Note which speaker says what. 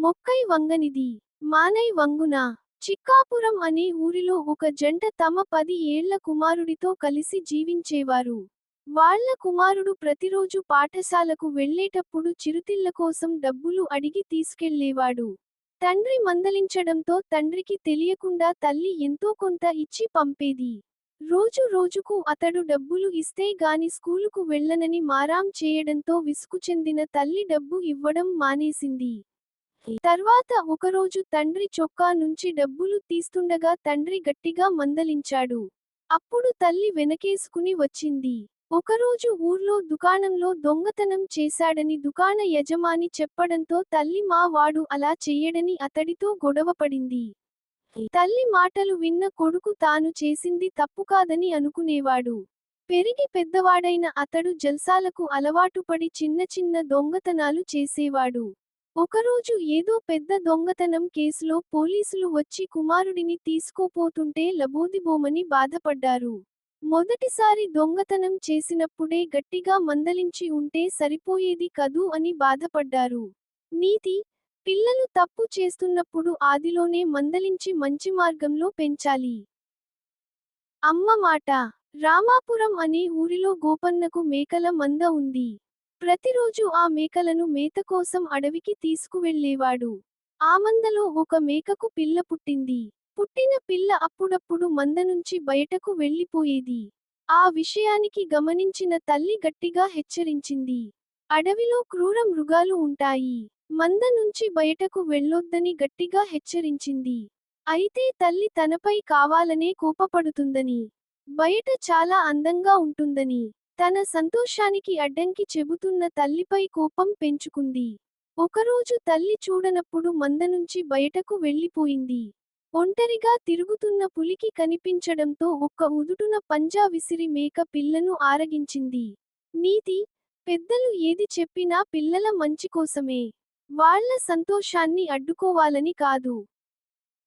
Speaker 1: మొక్కై వంగనిది మానై వంగునా. చిక్కాపురం అనే ఊరిలో ఒక జంట తమ 10 ఏళ్ల కుమారుడితో కలిసి జీవించేవారు. వాళ్ళ కుమారుడు ప్రతిరోజు పాఠశాలకు వెళ్ళేటప్పుడు చిరుతిళ్ల కోసం డబ్బులు అడిగి తీసుకెళ్ళేవాడు. తండ్రి మందలించడంతో తండ్రికి తెలియకుండా తల్లి ఎంతో కొంత ఇచ్చి పంపేది. రోజు రోజుకు అతడు డబ్బులు ఇస్తే గాని స్కూలుకు వెళ్ళనని మారాం చేయడంతో విసుగు చెందిన తల్లి డబ్బు ఇవ్వడం మానేసింది. తర్వాత ఒకరోజు తండ్రి చొక్కా నుంచి డబ్బులు తీస్తుండగా తండ్రి గట్టిగా మందలించాడు. అప్పుడు తల్లి వెనకేసుకుని వచ్చింది. ఒకరోజు ఊర్లో దుకాణంలో దొంగతనం చేశాడని దుకాణ యజమాని చెప్పడంతో తల్లి మా వాడు అలా చెయ్యడని అతడితో గొడవపడింది. తల్లి మాటలు విన్న కొడుకు తాను చేసింది తప్పుకాదని అనుకునేవాడు. పెరిగి పెద్దవాడైన అతడు జల్సాలకు అలవాటుపడి చిన్న చిన్న దొంగతనాలు చేసేవాడు. ఒకరోజు ఏదో పెద్ద దొంగతనం కేసులో పోలీసులు వచ్చి కుమారుడిని తీసుకోపోతుంటే లబోదిబోమని బాధపడ్డారు. మొదటిసారి దొంగతనం చేసినప్పుడే గట్టిగా మందలించి ఉంటే సరిపోయేది కదూ అని బాధపడ్డారు. నీతి: పిల్లలు తప్పు చేస్తున్నప్పుడు ఆదిలోనే మందలించి మంచి మార్గంలో పెంచాలి. అమ్మ మాట: రామాపురం అనే ఊరిలో గోపన్నకు మేకల మంద ఉంది. ప్రతిరోజు ఆ మేకలను మేత కోసం అడవికి తీసుకువెళ్ళేవాడు. ఆ మందలో ఒక మేకకు పిల్ల పుట్టింది. పుట్టిన పిల్ల అప్పుడప్పుడు మంద నుంచి బయటకు వెళ్ళిపోయేది. ఆ విషయానికి గమనించిన తల్లి గట్టిగా హెచ్చరించింది. అడవిలో క్రూర మృగాలు ఉంటాయి. మంద నుంచి బయటకు వెళ్ళొద్దని గట్టిగా హెచ్చరించింది. అయితే తల్లి తనపై కావాలనే కోపపడుతుందని, బయట చాలా అందంగా ఉంటుందని, తన సంతోషానికి అడ్డంకి చెబుతున్న తల్లిపై కోపం పెంచుకుంది. ఒకరోజు తల్లి చూడనప్పుడు మంద నుంచి బయటకు వెళ్ళిపోయింది. ఒంటరిగా తిరుగుతున్న పులికి కనిపించడంతో ఒక్క ఉదుటున పంజా విసిరి మేక పిల్లను ఆరగించింది. నీతి: పెద్దలు ఏది చెప్పినా పిల్లల మంచి కోసమే. వాళ్ళ సంతోషాన్ని అడ్డుకోవాలని కాదు.